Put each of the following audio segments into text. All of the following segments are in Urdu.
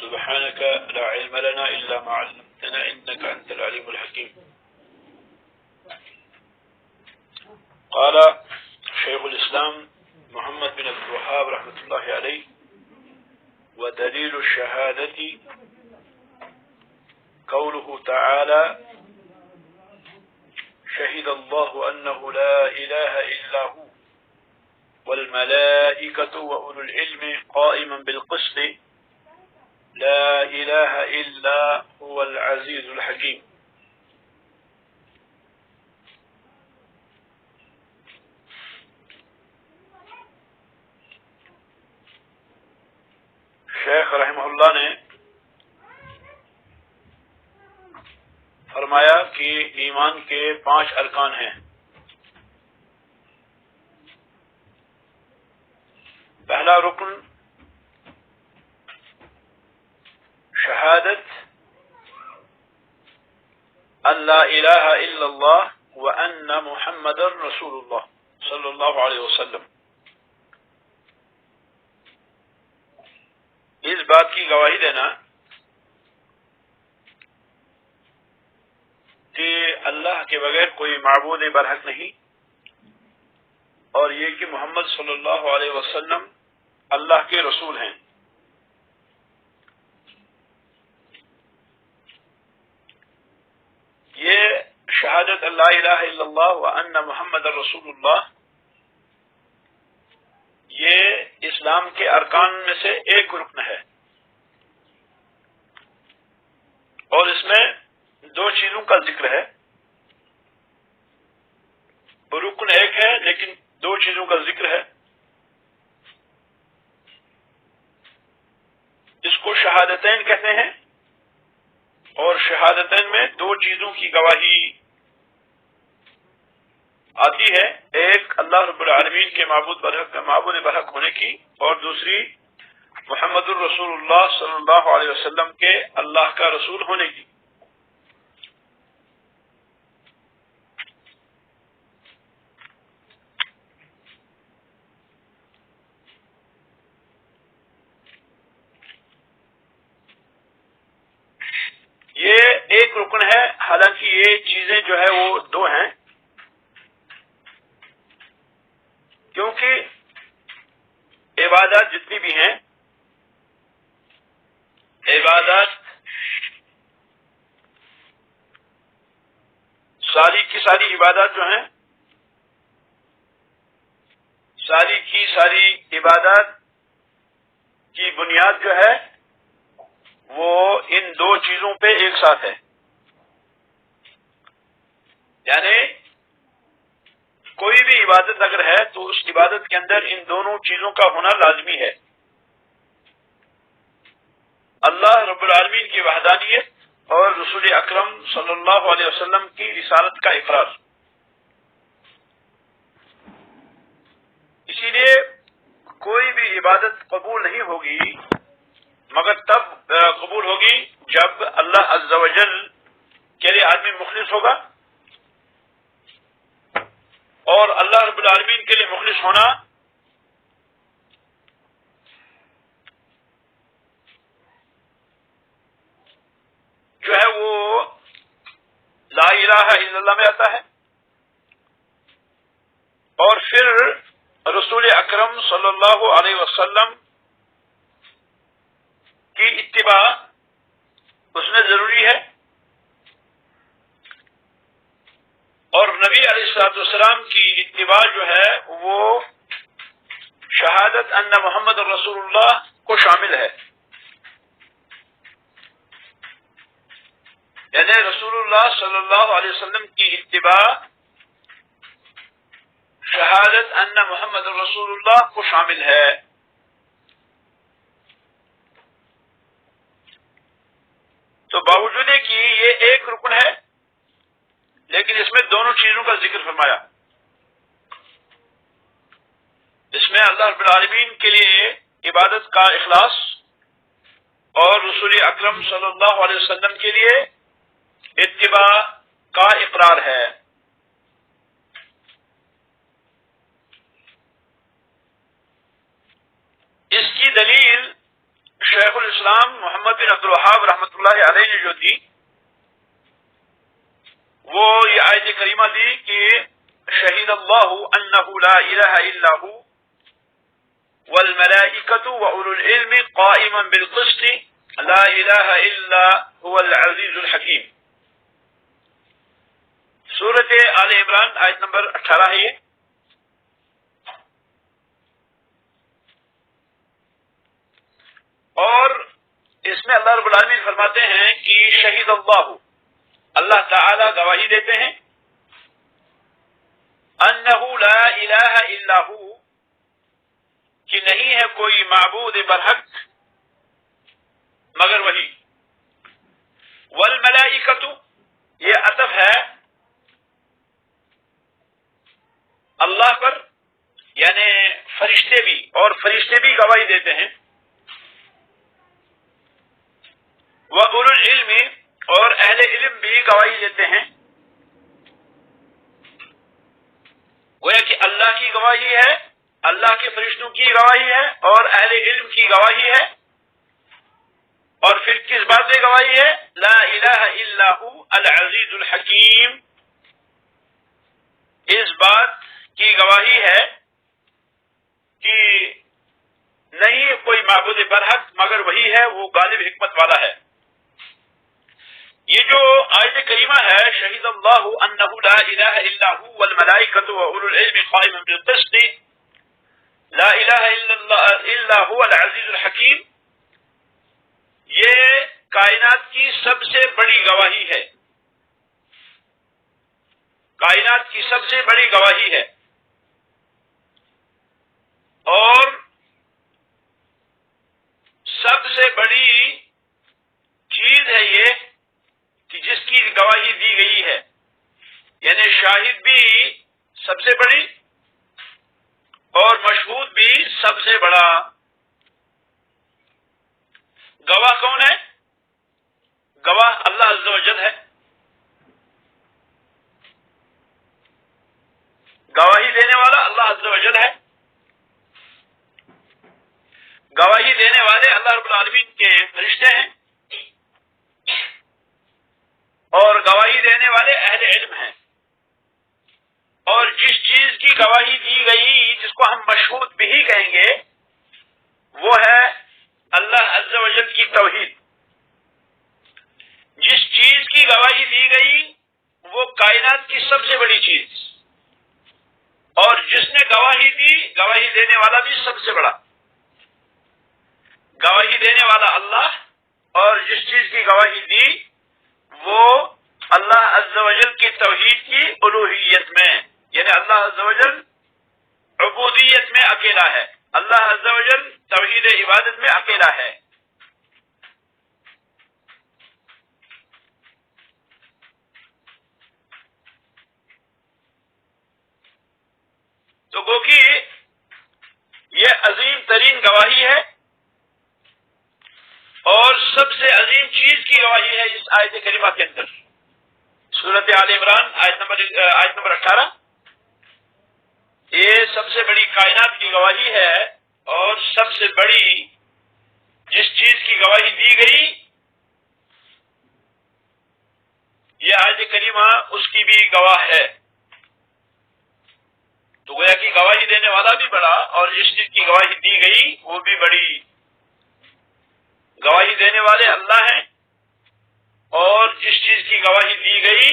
سبحانك لا علم لنا إلا ما علمتنا إنك أنت العليم الحكيم. قال شيخ الإسلام محمد بن عبد الوهاب رحمة الله عليه: ودليل الشهادة قوله تعالى: شهد الله أنه لا إله إلا هو والملائكة وأولو العلم قائما بالقسط لا إله إلا هو العزيز الحكيم. شیخ رحمہ اللہ نے فرمایا کہ ایمان کے 5 ارکان ہیں. پہلا رکن شہادت ان لا الہ الا اللہ وان محمد رسول اللہ صلی اللہ علیہ وسلم. اس بات کی گواہی دینا کہ اللہ کے بغیر کوئی معبود برحق نہیں، اور یہ کہ محمد صلی اللہ علیہ وسلم اللہ کے رسول ہیں. یہ شہادت لا الہ الا اللہ وان محمد رسول اللہ یہ اسلام کے ارکان میں سے ایک رکن ہے، اور اس میں 2 چیزوں کا ذکر ہے. رکن ایک ہے لیکن 2 چیزوں کا ذکر ہے. اس کو شہادتین کہتے ہیں، اور شہادتین میں 2 چیزوں کی گواہی آتی ہے. ایک اللہ رب العالمین کے معبود برحق ہونے کی، اور دوسری محمد الرسول اللہ صلی اللہ علیہ وسلم کے اللہ کا رسول ہونے کی. یہ ایک رکن ہے، حالانکہ یہ چیزیں جو ہے وہ 2 ہیں، کیونکہ عبادات جتنی بھی ہیں، عبادات ساری کی ساری عبادات جو ہیں، ساری کی ساری عبادات کی بنیاد جو ہے وہ ان 2 چیزوں پہ ایک ساتھ ہے. یعنی کوئی بھی عبادت اگر ہے تو اس عبادت کے اندر ان دونوں چیزوں کا ہونا لازمی ہے: اللہ رب العالمین کی وحدانیت اور رسول اکرم صلی اللہ علیہ وسلم کی رسالت کا اقرار. اسی لیے کوئی بھی عبادت قبول نہیں ہوگی مگر تب قبول ہوگی جب اللہ عز و جل کے لیے آدمی مخلص ہوگا، اور اللہ رب العالمین کے لیے مخلص ہونا جو ہے وہ لا الہ الا اللہ میں آتا ہے. اور پھر رسول اکرم صلی اللہ علیہ وسلم کی اتباع اس میں ضروری ہے، اور نبی علیہ الصلوۃ والسلام کی اتباع جو ہے وہ شہادت ان محمد رسول اللہ کو شامل ہے. یعنی رسول اللہ صلی اللہ علیہ وسلم کی اتباع شہادت ان محمد رسول اللہ کو شامل ہے. تو باوجود کہ یہ ایک رکن ہے لیکن اس میں دونوں چیزوں کا ذکر فرمایا. اس میں اللہ رب العالمین کے لیے عبادت کا اخلاص اور رسول اکرم صلی اللہ علیہ وسلم کے لیے اتباع کا اقرار ہے. اس کی دلیل شیخ الاسلام محمد بن عبد الوہاب رحمۃ اللہ علیہ نے جو دی وہ یہ آیت کریمہ دی کہ شہید اللہ انہ لا الہ الا ہو والملائکۃ واولو العلم قائما بالقسط لا الہ الا هو العزیز الحکیم. سورۃ آل عمران آیت نمبر 18 ہے. اور اس میں اللہ رب العالمین فرماتے ہیں کہ شہید اللہ تعالی گواہی دیتے ہیں انہ لا الہ الا ہو کہ نہیں ہے کوئی معبود برحق مگر وہی. والملائکۃ یہ عطف ہے اللہ پر، یعنی فرشتے بھی، اور فرشتے بھی گواہی دیتے ہیں. وَأُولُو الْعِلْمِ اور اہل علم بھی گواہی دیتے ہیں. گویا کہ اللہ کی گواہی ہے، اللہ کے فرشتوں کی گواہی ہے اور اہل علم کی گواہی ہے. اور پھر کس بات میں گواہی ہے؟ لا الہ الا ہو العزیز الحکیم. اس بات کی گواہی ہے کہ نہیں کوئی معبود برحق مگر وہی ہے، وہ غالب حکمت والا ہے. یہ جو آیت کریمہ ہے شہید اللہ انہ لا الہ الا ہو والملائکۃ واولو العلم قائما بالقسط لا الہ الا هو العزیز الحکیم، یہ کائنات کی سب سے بڑی گواہی ہے. کائنات کی سب سے بڑی گواہی ہے اور سب سے بڑی چیز ہے یہ کہ جس کی گواہی دی گئی ہے، یعنی شاہد بھی سب سے بڑی اور مشہود بھی سب سے بڑا. گواہ کون ہے؟ گواہ اللہ عز و جل ہے. گواہی دینے والا اللہ عز و جل ہے. گواہی دینے والے اللہ رب العالمین کے فرشتے ہیں اور گواہی دینے والے اہل علم ہیں. اور جس چیز کی گواہی دی گئی جس کو ہم مشہود بھی کہیں گے وہ ہے اللہ عز و جل کی توحید. جس چیز کی گواہی دی گئی وہ کائنات کی سب سے بڑی چیز، اور جس نے گواہی دی گواہی دینے والا بھی سب سے بڑا. گواہی دینے والا اللہ، اور جس چیز کی گواہی دی وہ اللہ عز و جل کی توحید کی الوہیت میں، یعنی اللہ عز و جل عبودیت میں اکیلا ہے، اللہ عز و جل توحید عبادت میں اکیلا ہے. تو گو کہ یہ عظیم ترین گواہی ہے اور سب سے عظیم چیز کی گواہی ہے اس آیت کریمہ کے اندر. سورۃ آل عمران آیت نمبر 18. یہ سب سے بڑی کائنات کی گواہی ہے اور سب سے بڑی جس چیز کی گواہی دی گئی یہ آیت کریمہ اس کی بھی گواہ ہے. تو گویا کہ گواہی دینے والا بھی بڑا اور جس چیز کی گواہی دی گئی وہ بھی بڑی. گواہی دینے والے اللہ ہیں اور جس چیز کی گواہی دی گئی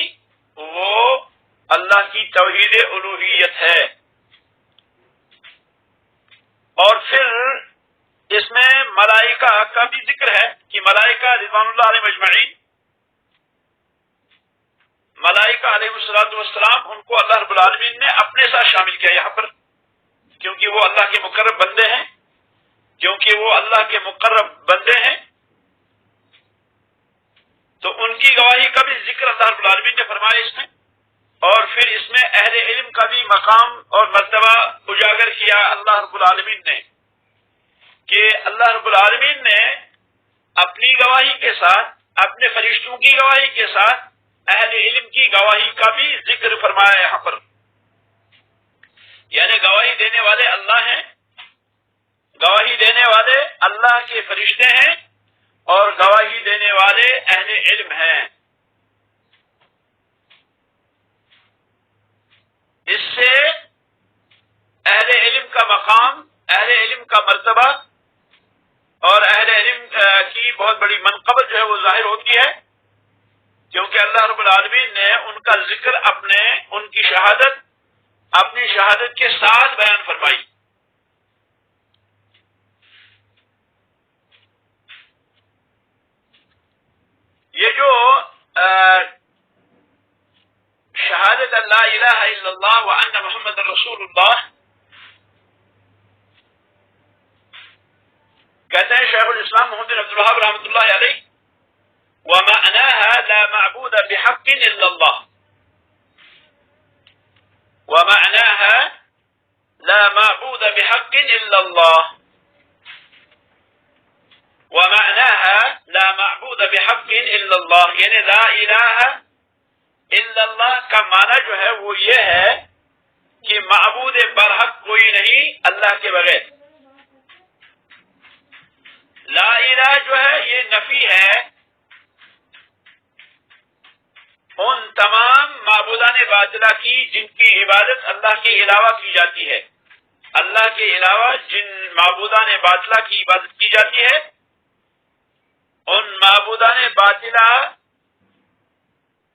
وہ اللہ کی توحید الوہیت ہے. اور پھر اس میں ملائکہ کا بھی ذکر ہے کہ ملائکہ رضوان اللہ علیہ مجمعین، ملائکہ علیہ الصلوۃ والسلام، ان کو اللہ رب العالمین نے اپنے ساتھ شامل کیا یہاں پر، کیونکہ وہ اللہ کے مقرب بندے ہیں، کیونکہ وہ اللہ کے مقرب بندے ہیں تو ان کی گواہی کا بھی ذکر اللہ رب العالمین نے فرمایا اس میں. اور پھر اس میں اہل علم کا بھی مقام اور مرتبہ اجاگر کیا اللہ رب العالمین نے کہ اللہ رب العالمین نے اپنی گواہی کے ساتھ، اپنے فرشتوں کی گواہی کے ساتھ اہل علم کی گواہی کا بھی ذکر فرمایا یہاں پر. یعنی گواہی دینے والے اللہ ہیں، گواہی دینے والے اللہ کے فرشتے ہیں اور گواہی دینے والے اہل علم ہیں۔ اس سے اہل علم کا مقام، اہل علم کا مرتبہ اور اہل علم کی بہت بڑی منقبت جو ہے وہ ظاہر ہوتی ہے، کیونکہ اللہ رب العالمین نے ان کا ذکر ان کی شہادت اپنی شہادت کے ساتھ بیان فرمائی۔ یہ جو شہادت اللہ الہ الا اللہ وان محمد رسول اللہ، کہتے ہیں شیخ الاسلام محمد بن عبد الوہاب رحمۃ اللہ علیہ، ومعناها لا معبود بحق الا الله، ومعناها لا معبود بحق الا الله، ومعناها لا معبود بحق الا الله، یعنی لا الہ الا اللہ کا معنی جو ہے وہ یہ ہے کہ معبود برحق کوئی نہیں اللہ کے بغیر۔ لا الہ جو ہے یہ نفی ہے ان تمام معبودان باطلہ کی جن کی عبادت اللہ کے علاوہ کی جاتی ہے۔ اللہ کے علاوہ جن معبودان باطلہ کی عبادت کی جاتی ہے ان معبودان باطلہ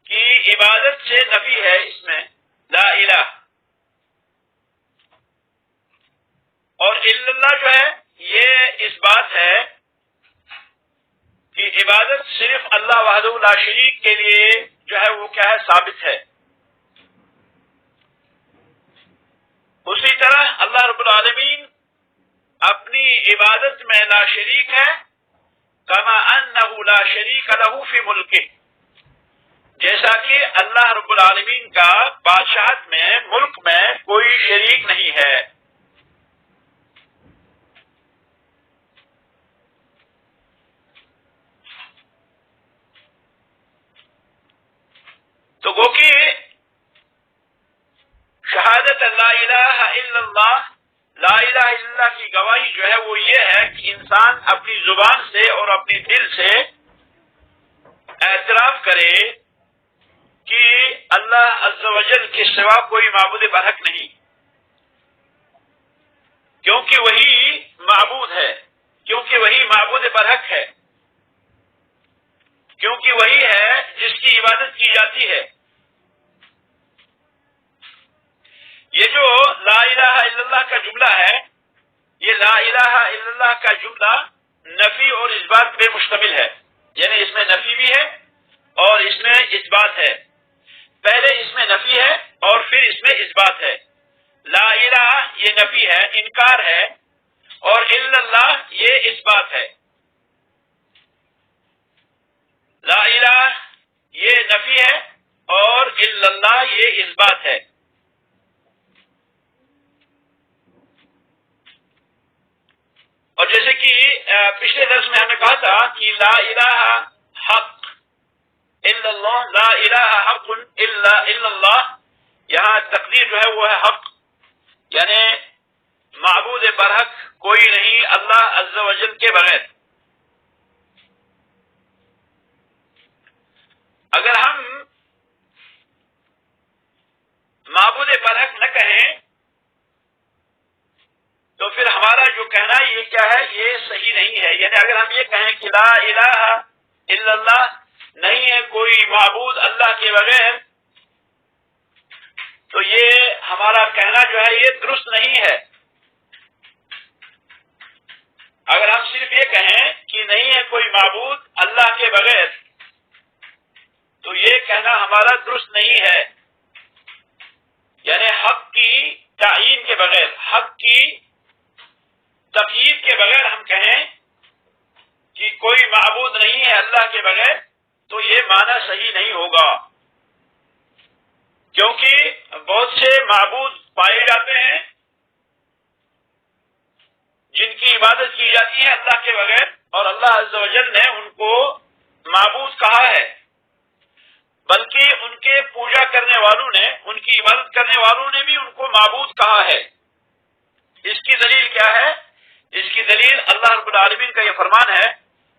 کی عبادت سے نفی ہے اس میں لا الہ۔ اور الا اللہ جو ہے یہ اس بات ہے کہ عبادت صرف اللہ وحدہ لا شریک کے لیے جو ہے وہ کیا ہے ثابت ہے۔ اسی طرح اللہ رب العالمین اپنی عبادت میں لا شریک ہے، کما انہ لا شریک لہ فی ملکہ، جیسا کہ اللہ رب العالمین کا بادشاہت میں ملک میں کوئی شریک نہیں ہے۔ تو گو کہ شہادت لا الہ الا اللہ، لا الہ الا اللہ کی گواہی جو ہے وہ یہ ہے کہ انسان اپنی زبان سے اور اپنی دل سے اعتراف کرے کہ اللہ عز و جل کے سوا کوئی معبود برحق نہیں، کیونکہ وہی معبود ہے، کیونکہ وہی معبود برحق ہے، کیونکہ وہی ہے جس کی عبادت کی جاتی ہے۔ یہ جو لا الہ الا اللہ کا جملہ ہے، یہ لا الہ الا اللہ کا جملہ نفی اور اثبات پہ مشتمل ہے، یعنی اس میں نفی بھی ہے اور اس میں اثبات ہے۔ پہلے اس میں نفی ہے اور پھر اس میں اثبات ہے۔ لا الہ یہ نفی ہے، انکار ہے، اور الا اللہ یہ اثبات ہے۔ لا الہ یہ نفی ہے اور الا اللہ یہ اثبات ہے۔ اور جیسے کہ پچھلے درس میں ہم نے کہا تھا کہ لا الہ حق الا اللہ، لا الہ حق الا اللہ، یہاں تقدیر جو ہے وہ ہے حق، یعنی معبود برحق کوئی نہیں اللہ عز و جل کے بغیر۔ اگر ہم معبود برحق نہ کہیں تو پھر ہمارا جو کہنا یہ کیا ہے، یہ صحیح نہیں ہے۔ یعنی اگر ہم یہ کہیں کہ لا الہ الا اللہ، نہیں ہے کوئی معبود اللہ کے بغیر، تو یہ ہمارا کہنا جو ہے یہ درست نہیں ہے۔ اگر ہم صرف یہ کہیں کہ نہیں ہے کوئی معبود اللہ کے بغیر، تو یہ کہنا ہمارا درست نہیں ہے، یعنی حق کی تعیین کے بغیر، حق کی تقیید کے بغیر ہم کہیں کہ کوئی معبود نہیں ہے اللہ کے بغیر، تو یہ معنی صحیح نہیں ہوگا، کیونکہ بہت سے معبود پائے جاتے ہیں جن کی عبادت کی جاتی ہے اللہ کے بغیر، اور اللہ عز و جل نے ان کو معبود کہا ہے، بلکہ ان کے پوجا کرنے والوں نے، ان کی عبادت کرنے والوں نے بھی ان کو معبود کہا ہے۔ اس کی دلیل کیا ہے؟ اس کی دلیل اللہ رب العالمین کا یہ فرمان ہے.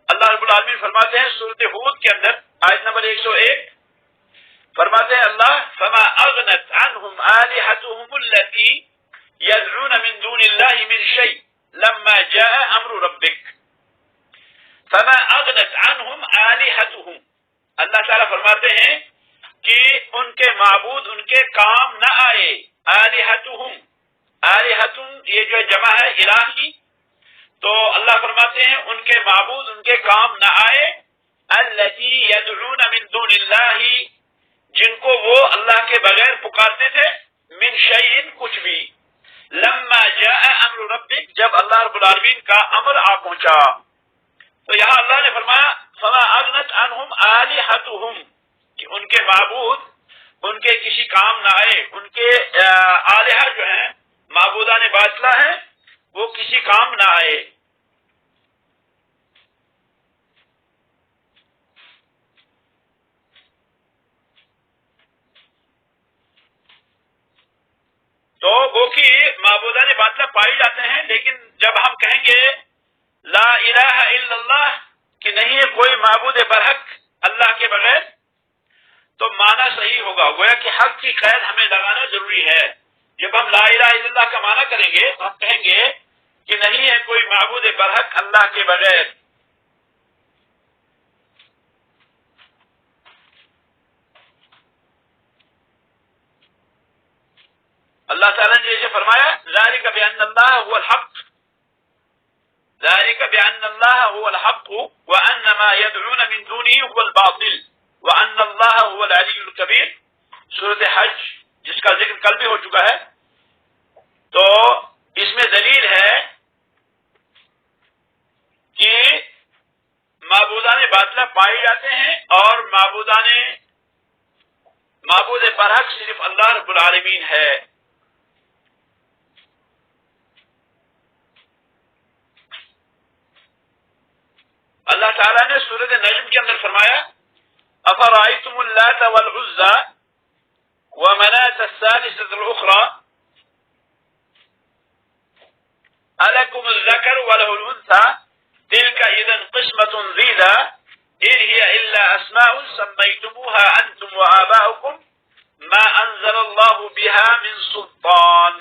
اللہ رب العالمین فرماتے ہیں سورۃ ہود کے اندر آیت نمبر 101، فرماتے ہیں اللہ فما اغنت عنهم آلهتهم التي يدعون من دون الله من شيء لما جاء امر ربك. فما اغنت عنهم آلهتهم، اللہ تعالیٰ فرماتے ہیں کہ ان کے معبود ان کے کام نہ آئے. آلهتهم، آلهتم یہ جو جمع ہے الہ کی، تو اللہ فرماتے ہیں ان کے معبود ان کے کام نہ آئے. التی یدعون من دون اللہ، جن کو وہ اللہ کے بغیر پکارتے تھے. من شیء، کچھ بھی. لما جاء امر ربک، جب اللہ رب العالمین کا امر آ پہنچا. تو یہاں اللہ نے فرمایا فما اغنت عنہم آلہتہم، کہ ان کے معبود ان کے کسی کام نہ آئے. ان کے آلہہ جو ہیں معبودان باطلہ ہیں، وہ کسی کام نہ آئے. تو وہ کہ معبودان باطلہ پائے جاتے ہیں، لیکن جب ہم کہیں گے لا الہ الا اللہ، کہ نہیں ہے کوئی معبود برحق اللہ کے بغیر، تو معنی صحیح ہوگا. گویا کہ حق کی قید ہمیں لگانا ضروری ہے. جب ہم لا الہ الا اللہ کا معنی کریں گے تو ہم کہیں گے کہ نہیں ہے کوئی معبود برحق اللہ کے بغیر. اللہ تعالیٰ نے جیسے فرمایا ذالک بأن اللہ هو الحق، ذالک بأن اللہ هو الحق وأن ما يدعون من دونه هو الباطل وأن اللہ هو العلی الکبیر، سورۃ حج جس کا ذکر کل بھی ہو چکا ہے. تو اس میں دلیل ہے کہ معبودان باطلہ پائے جاتے ہیں اور معبود برحق صرف اللہ رب العالمین ہے. اللہ تعالیٰ نے سورۃ نجم کے اندر فرمایا افرأیتم اللات والعزى ومناة الثالثة الأخرى ألكم الذكر وله الأنثى تلك إذا قسمة ضيزى إن هي إلا أسماء سميتموها أنتم وآباؤكم ما أنزل الله بها من سلطان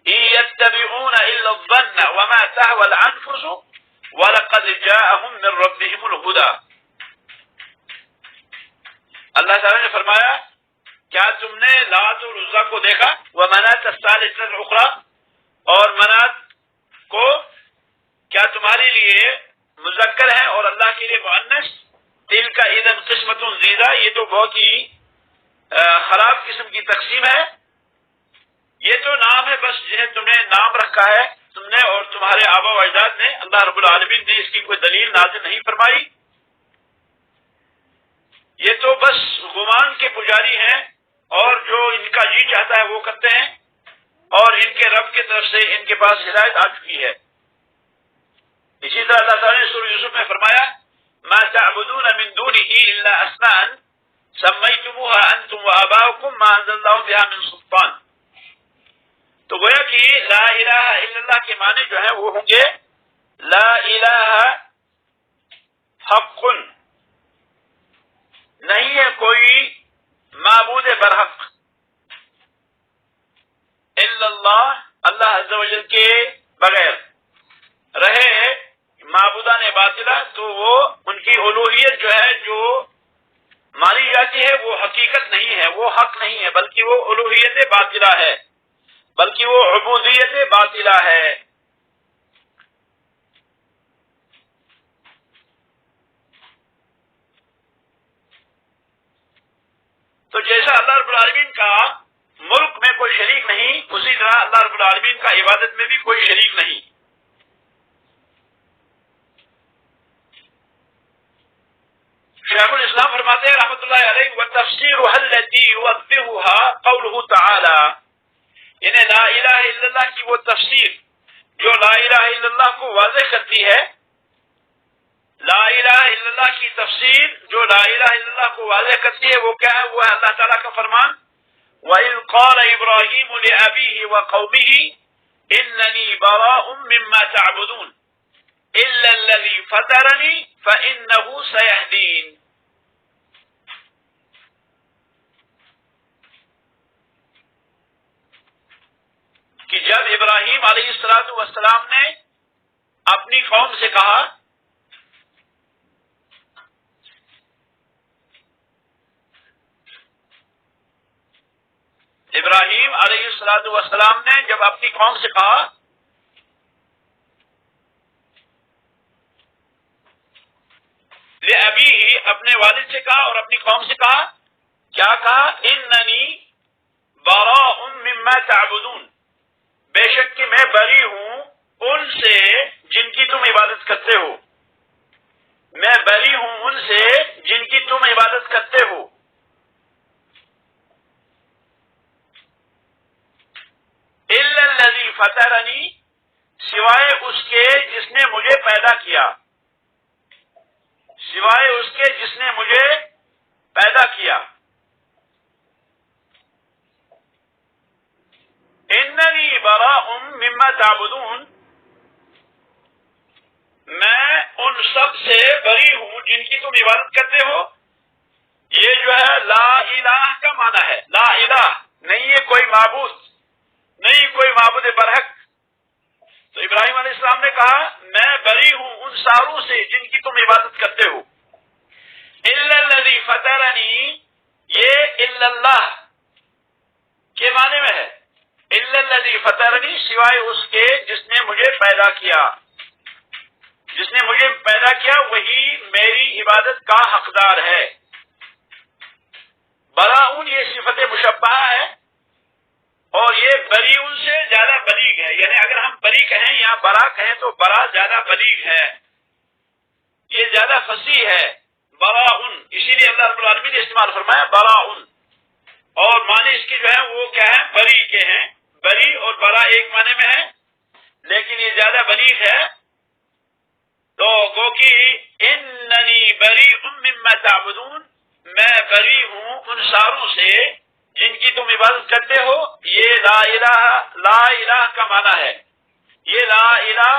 إن يتبعون إلا الظن وما تهوى الأنفس وَلَقَدْ جَاءَهُمْ مِنْ رَبِّهِمُ الْهُدَى. اللہ تعالیٰ نے فرمایا کیا تم نے لات اور عزا کو دیکھا، وَمَنَاةَ الثَّالِثَةَ الْأُخْرَى، اور منات کو کیا تمہارے لیے مذکر ہے اور اللہ کے لیے مؤنث. تِلْكَ إِذًا قِسْمَةٌ ضِیزَى، یہ تو بہت ہی خراب قسم کی تقسیم ہے. یہ تو نام ہے بس جنہیں تم نے نام رکھا ہے تم نے اور تمہارے آبا و اجداد نے. اللہ رب العالمین نے اس کی کوئی دلیل نازل نہیں فرمائی. یہ تو بس گمان کے پجاری ہیں اور جو ان کا جی چاہتا ہے وہ کرتے ہیں، اور ان کے رب کی طرف سے ان کے پاس ہدایت آ چکی ہے. اسی طرح اللہ تعالیٰ نے سورہ یوسف میں فرمایا ما تعبدون من دونه الا اسماء سميتموها انتم وآباؤكم ما انزل الله بها من سلطان. تو گویا کہ لا الہ الا اللہ کے معنی جو ہیں وہ ہوں گے لا الہ حق، نہیں ہے کوئی معبود برحق الا اللہ، اللہ عز و جل کے بغیر. رہے معبودان باطلہ تو وہ ان کی الوہیت جو ہے جو مانی جاتی ہے وہ حقیقت نہیں ہے، وہ حق نہیں ہے، بلکہ وہ الوہیت باطلہ ہے، بلکہ وہ عبودیت باطلہ ہے. تو جیسا اللہ رب العالمین کا ملک میں کوئی شریک نہیں، اسی طرح اللہ رب العالمین کا عبادت میں بھی کوئی شریک نہیں. شیخ الاسلام فرماتے ہیں رحمۃ اللہ علیہ وَتَفْسِيرُهَا الَّتِي يُوَضِّحُهَا قَوْلُهُ تَعَالَى، یعنی لا الہ الا اللہ کی وہ تفسیر جو لا الہ الا اللہ کو واضح کرتی ہے. لا الہ الا اللہ کی تفسیر جو لا الہ الا اللہ کو واضح کرتی ہے وہ کیا ہے؟ وہ ہے اللہ تعالیٰ کا فرمان وَإِذْ قَالَ إِبْرَاهِيمُ لِأَبِيهِ وَقَوْمِهِ اننی براء مما تعبدون الا الذی فطرنی فانہ سیہدین. کہ جب ابراہیم علیہ السلام نے اپنی قوم سے کہا ابراہیم علیہ السلام نے جب اپنی قوم سے کہا لأبیہ، اپنے والد سے کہا اور اپنی قوم سے کہا، کیا کہا؟ اننی براء مما تعبدون، بے شک کہ میں بری ہوں ان سے جن کی تم عبادت کرتے ہو، میں بری ہوں ان سے جن کی تم عبادت کرتے ہو. الا الذی فطرنی، سوائے اس کے جس نے مجھے پیدا کیا، سوائے اس کے جس نے مجھے پیدا کیا. اننی براء مما تعبدون، میں ان سب سے بری ہوں جن کی تم عبادت کرتے ہو. یہ جو ہے لا الہ کا معنی ہے، لا الہ، نہیں ہے کوئی معبود، نہیں کوئی معبود برحق. تو ابراہیم علیہ السلام نے کہا میں بری ہوں ان ساروں سے جن کی تم عبادت کرتے ہو. الا الذی فطرنی، یہ الا اللہ کے معنی میں ہے. الا الذی فطرنی، سوائے اس کے جس نے مجھے پیدا کیا، جس نے مجھے پیدا کیا وہی میری عبادت کا حقدار ہے. براؤن یہ صفت مشبہہ ہے اور یہ بریون سے زیادہ بلیغ ہے. یعنی اگر ہم بری کہیں یا برا کہیں تو برا زیادہ بلیغ ہے، یہ زیادہ فصیح ہے. براؤن، اسی لیے اللہ رب العالمین نے استعمال فرمایا براؤن. اور معنی اس کی جو ہے وہ کیا ہے؟ بری کے ہیں. بری اور برا ایک معنی میں ہے لیکن یہ زیادہ بلیغ ہے. تو گو کہ اننی بریء مما تعبدون، میں بری ہوں ان ساروں سے جن کی تم عبادت کرتے ہو. یہ لا الہ، لا الہ کا معنی ہے. یہ لا الہ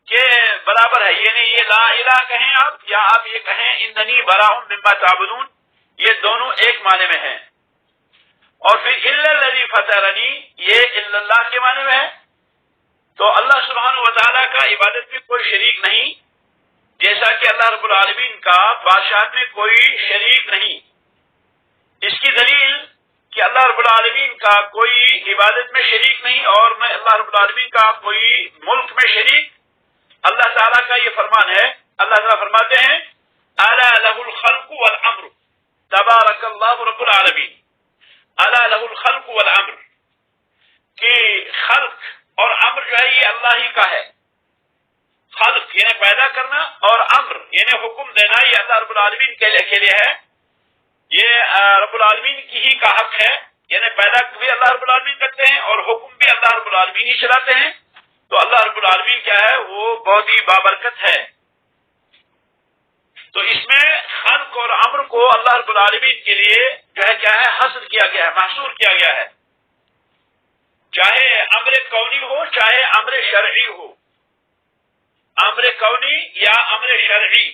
کے برابر ہے، یعنی یہ لا الہ کہیں آپ یا آپ یہ کہیں اننی براء مما تعبدون، یہ دونوں ایک معنی میں ہیں. اور پھر الا الذی فطرنی، یہ الا اللہ کے معنی میں ہے. تو اللہ سبحانہ و تعالیٰ کا عبادت میں کوئی شریک نہیں، جیسا کہ اللہ رب العالمین کا بادشاہت میں کوئی شریک نہیں. اس کی دلیل کہ اللہ رب العالمین کا کوئی عبادت میں شریک نہیں اور میں اللہ رب العالمین کا کوئی ملک میں شریک، اللہ تعالیٰ کا یہ فرمان ہے. اللہ تعالیٰ فرماتے ہیں الا لہ الخلق والامر، تبارک اللہ رب العالمین. الا لہ الخلق والامر، کہ خلق اور امر جو ہے یہ اللہ ہی کا ہے. خلق یعنی پیدا کرنا اور امر یعنی حکم دینا یہ اللہ رب العالمین کے لیے ہے. یہ رب العالمین کی ہی کا حق ہے، یعنی پیدا بھی اللہ رب العالمین کرتے ہیں اور حکم بھی اللہ رب العالمین ہی چلاتے ہیں. تو اللہ رب العالمین کیا ہے؟ وہ بہت ہی بابرکت ہے. تو اس میں خلق اور امر کو اللہ رب العالمین کے لیے جو ہے کیا ہے؟ حصر کیا گیا ہے، محصور کیا گیا ہے. چاہے امر کونی ہو چاہے امر شرعی ہو، امر کونی یا امر شرعی.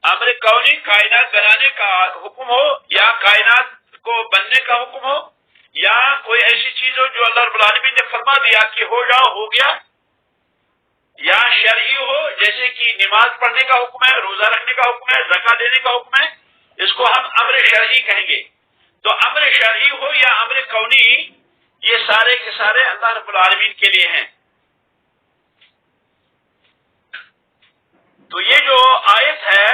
امر کونی کائنات بنانے کا حکم ہو یا کائنات کو بننے کا حکم ہو، یا کوئی ایسی چیز ہو جو اللہ رب العالمین نے فرما دیا کہ ہو جاؤ ہو گیا، یا شرعی ہو جیسے کہ نماز پڑھنے کا حکم ہے، روزہ رکھنے کا حکم ہے، زکوٰۃ دینے کا حکم ہے، اس کو ہم امر شرعی کہیں گے. تو امر شرعی ہو یا امر کونی، یہ سارے کے سارے اللہ رب العالمین کے لیے ہیں. تو یہ جو آیت ہے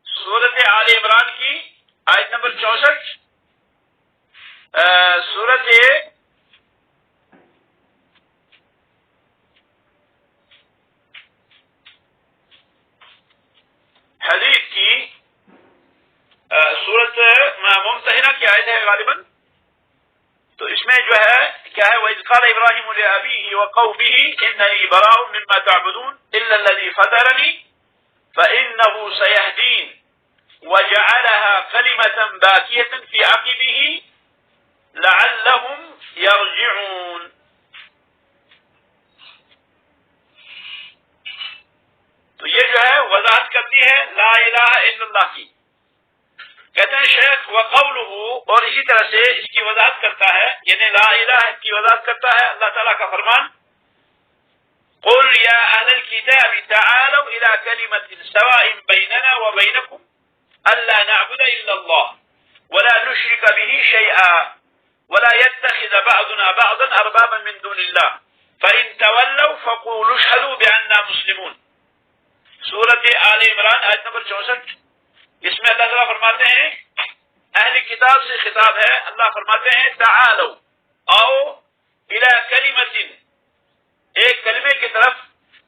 سورت آل عمران کی آیت نمبر 64، سورت حدید کی سورت ممتحنہ کی آیت ہے غالباً. تو اس میں جو ہے کیا ہے؟ وَإِذْ قَالَ إِبْرَاهِيمُ لِأَبِيهِ وَقَوْمِهِ إِنَّنِي بَرَاءٌ مِّمَّا تَعْبُدُونَ إِلَّا الَّذِي فَطَرَنِي فَإِنَّهُ سَيَهْدِينِ وَجَعَلَهَا كَلِمَةً بَاقِيَةً فِي عَقِبِهِ لعلهم يرجعون. تو یہ جو ہے وضاحت کرتی ہے لا الہ الا اللہ کی. کہتے ہیں شیخ وقولہ، اور اسی طرح سے اس کی وضاحت کرتا ہے، یعنی لا الہ کی وضاحت کرتا ہے اللہ تعالیٰ کا فرمان قل یا اہل الکتاب تعالوا الى کلمۃ سواء بیننا وبینکم الا نعبد الا اللہ ولا نشرک به شیئا ولا يتخذ بعضنا بعضا اربابا من دون الله فان تولوا فقولوا اشهدوا باننا مسلمون. سورۃ آل عمران آیت نمبر 64. اس میں اللہ تعالیٰ فرماتے ہیں اہل کتاب سے خطاب ہے. اللہ فرماتے ہیں تعالوا، آؤ، الى کلمۃ، ایک کلمے کی طرف،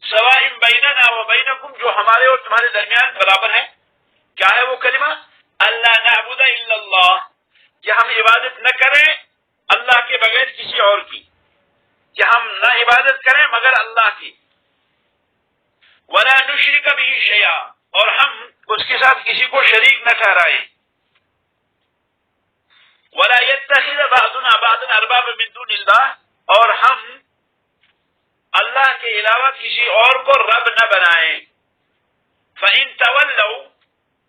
سواء بیننا و بینکم، جو ہمارے اور تمہارے درمیان برابر ہے. کیا ہے وہ کلمہ؟ اللہ نعبد الا اللہ، کہ ہم عبادت نہ کریں اللہ کے بغیر کسی اور کی، کہ ہم نہ عبادت کریں مگر اللہ کی. ولا نشرک به شیئا، اور ہم اس کے ساتھ کسی کو شریک نہ ٹھہرائیں. ولا يتخذ بعضنا بعضا اربابا من دون اللہ، اور ہم اللہ کے علاوہ کسی اور کو رب نہ بنائیں. فإن تولوا،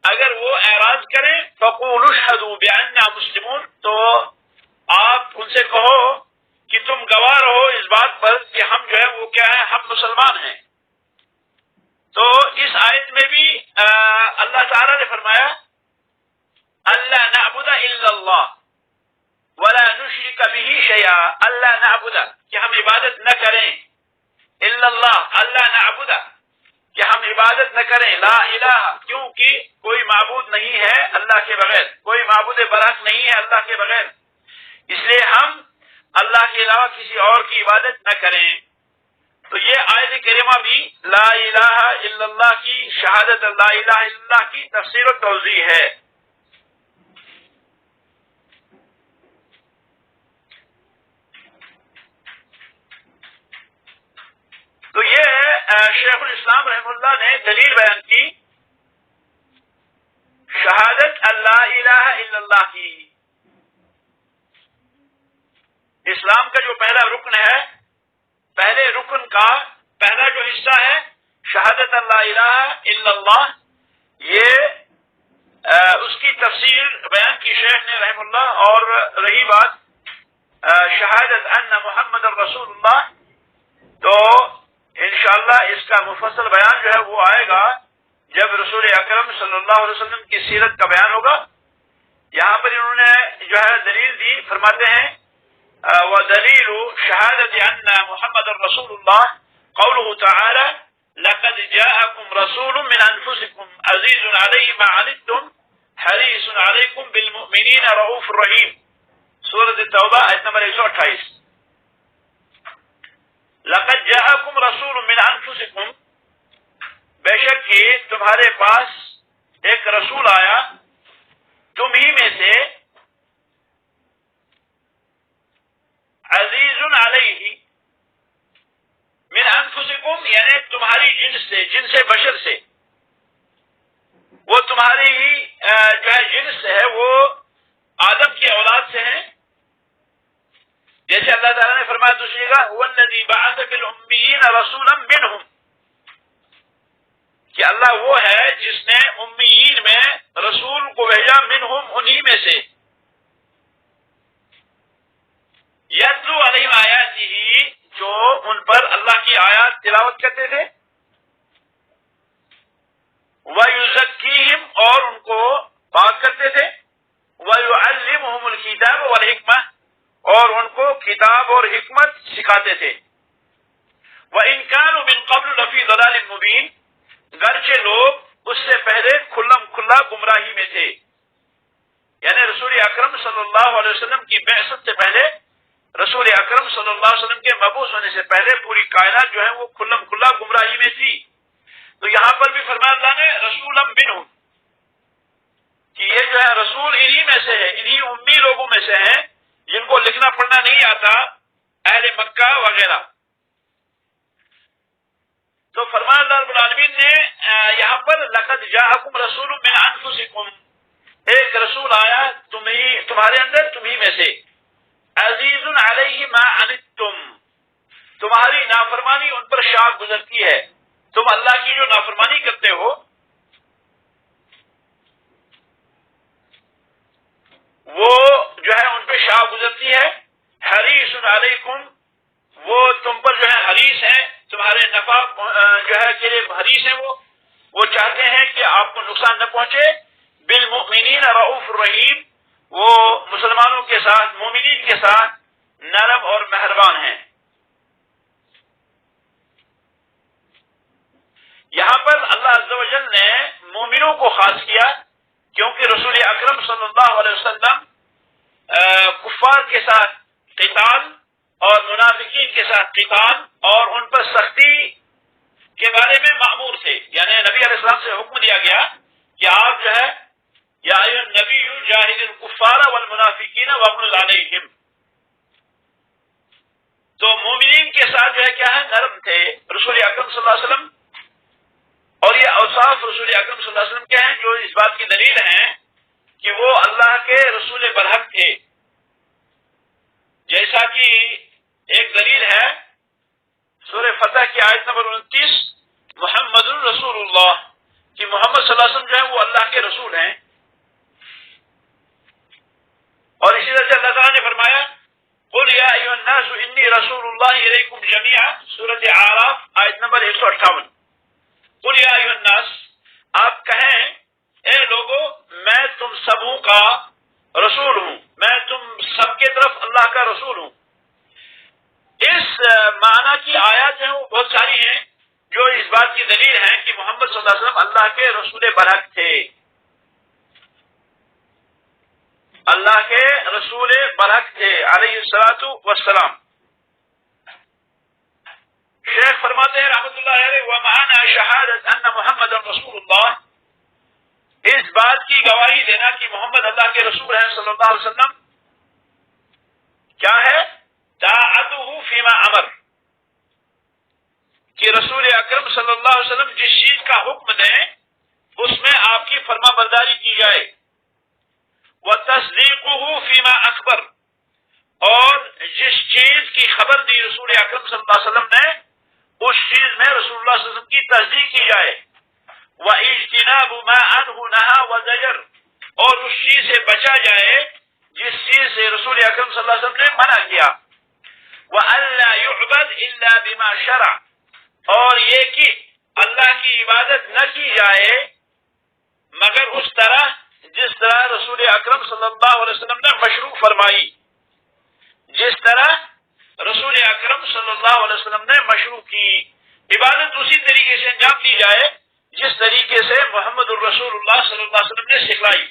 اگر وہ اعراض کریں، فقولوا اشهدوا بأننا مسلمون، تو آپ ان سے کہو کہ تم گواہ رہو اس بات پر کہ ہم جو ہے وہ کیا ہے، ہم مسلمان ہیں. تو اس آیت میں بھی اللہ تعالیٰ نے فرمایا اللہ نعبد الا اللہ ولا نشرک به شیئا، اللہ نعبد، کہ ہم عبادت نہ کریں، الا اللہ، اللہ نعبد، کہ ہم عبادت نہ کریں، لا الہ، کیونکہ کوئی معبود نہیں ہے اللہ کے بغیر، کوئی معبود برحق نہیں ہے اللہ کے بغیر، اس لیے ہم اللہ کے علاوہ کسی اور کی عبادت نہ کریں. تو یہ آیت کریمہ بھی لا الہ الا اللہ کی، شہادت لا الہ الا اللہ کی تفسیر و توضیح ہے. تو یہ شیخ الاسلام رحمہ اللہ نے دلیل بیان کی شہادت اللہ الہ الا اللہ کی. اسلام کا جو پہلا رکن ہے، پہلے رکن کا پہلا جو حصہ ہے شہادت اللہ الہ الا اللہ، یہ اس کی تفسیر بیان کی شیخ نے رحم اللہ. اور رہی بات شہادت ان محمد رسول اللہ، تو انشاءاللہ اس کا مفصل بیان جو ہے وہ آئے گا جب رسول اکرم صلی اللہ علیہ وسلم کی سیرت کا بیان ہوگا. یہاں پر انہوں نے جو ہے دلیل دی، فرماتے ہیں وَدَلِيلُ شَهَادَةِ أَنَّ مُحَمَّدًا رَسُولُ اللَّهِ قَوْلُهُ تَعَالَى لَقَدْ جَاءَكُمْ رَسُولٌ مِّنْ أَنفُسِكُمْ عَزِيزٌ عَلَيْهِ مَا عَنِتُّمْ حَرِيصٌ عَلَيْكُمْ بِالْمُؤْمِنِينَ رَءُوفٌ رَحِيمٌ. سورۃ التوبہ آیت نمبر 128. لَقَدْ جَاءَكُمْ رَسُولٌ مِّنْ أَنفُسِكُمْ، بے شک کہ تمہارے پاس ایک رسول آیا تم ہی میں سے، عزیز علیہ، من انفسکم، یعنی تمہاری جنس سے، جنس بشر سے، وہ تمہاری جو ہے جنس ہے وہ آدم کی اولاد سے ہیں. جیسے اللہ تعالیٰ نے فرمایا دوسری جگہ هو الذی بعث فی الامیین رسولا منہم، کہ اللہ وہ ہے جس نے امیین میں رسول کو بھیجا، منہم، انہی میں سے، یتلو علیہم آیاتہ، جو ان پر اللہ کی آیات تلاوت کرتے تھے، ویزکیہم، اور ان کو پاک کرتے تھے، ویعلمہم الکتاب والحکمہ، اور ان کو کتاب اور حکمت سکھاتے تھے. وَإِن كَانُوا مِن قَبْلُ لَفِي ضَلَالٍ مُبِينٍ، گرچہ لوگ اس سے پہلے کھلم کھلا گمراہی میں تھے. یعنی رسول اکرم صلی اللہ علیہ وسلم کی بعثت سے پہلے، رسول اکرم صلی اللہ علیہ وسلم کے مبعوث ہونے سے پہلے پوری کائنات جو ہے وہ کھلم کھلا گمراہی میں تھی. تو یہاں پر بھی فرمایا اللہ نے رسولا منہم، کہ یہ جو ہے رسول انہی میں سے ہے، انہی امی لوگوں میں سے ہیں جن کو لکھنا پڑھنا نہیں آتا، اہل مکہ وغیرہ. تو فرمان اللہ رب العالمین نے یہاں پر لقد جاءکم رسول من انفسکم، ایک رسول آیا تمہارے اندر، تمہی میں سے، عزیز علیہ ما عنتم، تمہاری نافرمانی ان پر شاق گزرتی ہے، تم اللہ کی جو نافرمانی کرتے ہو وہ جو ہے ان پہ شاق گزرتی ہے۔ حریص علیکم، وہ تم پر جو ہے حریص ہیں، تمہارے نفع جو ہے کے لیے حریص ہیں، وہ چاہتے ہیں کہ آپ کو نقصان نہ پہنچے۔ بالمؤمنین رؤوف الرحیم، وہ مسلمانوں کے ساتھ، مومنین کے ساتھ نرم اور مہربان ہیں۔ یہاں پر اللہ عز و جل نے مومنوں کو خاص کیا، کیونکہ رسول اکرم صلی اللہ علیہ وسلم کفار کے ساتھ قتال اور منافقین کے ساتھ قتال اور ان پر سختی کے بارے میں مأمور تھے، یعنی نبی علیہ السلام سے حکم دیا گیا کہ آپ جو ہے یا ایھا النبی جاہد الکفار والمنافقین واغلظ علیہم، تو مومنین کے ساتھ جو ہے کیا ہے، نرم تھے رسول اکرم صلی اللہ علیہ وسلم۔ اور یہ اوصاف رسول اکرم صلی اللہ علیہ وسلم کے ہیں جو اس بات کی دلیل ہیں کہ وہ اللہ کے رسول برحق تھے، جیسا کہ ایک دلیل ہے سورہ فتح کی آیت نمبر 29، محمد الرسول اللہ، کہ محمد صلی اللہ علیہ وسلم جو ہے وہ اللہ کے رسول ہیں۔ اور اسی طرح سے اللہ تعالیٰ نے فرمایا قل یا ایھا الناس انی رسول اللہ الیکم جمیعا، سورۃ اعراف آیت نمبر 158۔ قل یا ایھا الناس، آپ کہیں اے لوگو میں تم سبوں کا رسول ہوں، میں تم سب کے طرف اللہ کا رسول ہوں۔ اس معنی کی آیات ہیں وہ بہت ساری ہیں جو اس بات کی دلیل ہیں کہ محمد صلی اللہ علیہ وسلم اللہ کے رسول برحق تھے، اللہ کے رسول برحق تھے علیہ الصلوۃ والسلام۔ شیخ فرماتے ہیں رحمۃ اللہ علیہ ومعنا شہادت ان محمد رسول اللہ، اس بات کی گواہی دینا کہ محمد اللہ کے رسول ہیں صلی اللہ علیہ وسلم کیا ہے، طاعته فیما امر، کہ رسول اکرم صلی اللہ علیہ وسلم جس چیز کا حکم دیں اس میں آپ کی فرما برداری کی جائے، وتصدیقه فیما اخبر، اور جس چیز کی خبر دی رسول اکرم صلی اللہ علیہ وسلم نے اس چیز میں رسول اللہ صلی اللہ علیہ وسلم کی تصدیق کی جائے، واجتناب ما عنه نهى وزجر، اور اس چیز سے بچا جائے جس چیز سے رسول اکرم صلی اللہ علیہ وسلم نے منع کیا، وَأَلَّا يُعْبَدْ إِلَّا بِمَا شَرَعَ، اور یہ کہ اللہ کی عبادت نہ کی جائے مگر اس طرح جس طرح رسول اکرم صلی اللہ علیہ وسلم نے مشروع فرمائی، جس طرح رسول اکرم صلی اللہ علیہ وسلم نے مشروع کی، عبادت اسی طریقے سے انجام دی جائے جس طریقے سے محمد الرسول اللہ صلی اللہ علیہ وسلم نے سکھلائی۔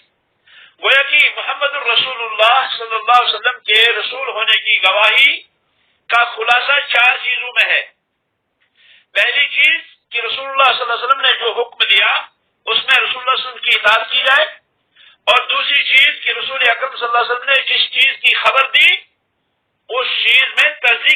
گویا کہ محمد الرسول اللہ صلی اللہ علیہ وسلم کے رسول ہونے کی گواہی کا خلاصہ 4 چیزوں میں ہے۔ پہلی چیز کہ رسول اللہ صلی اللہ علیہ وسلم نے جو حکم دیا اس میں رسول اللہ صلی اللہ علیہ وسلم کی اطاعت کی جائے، اور دوسری چیز کہ رسول اکرم صلی اللہ علیہ وسلم نے جس چیز کی خبر دی اس چیز میں تصدیق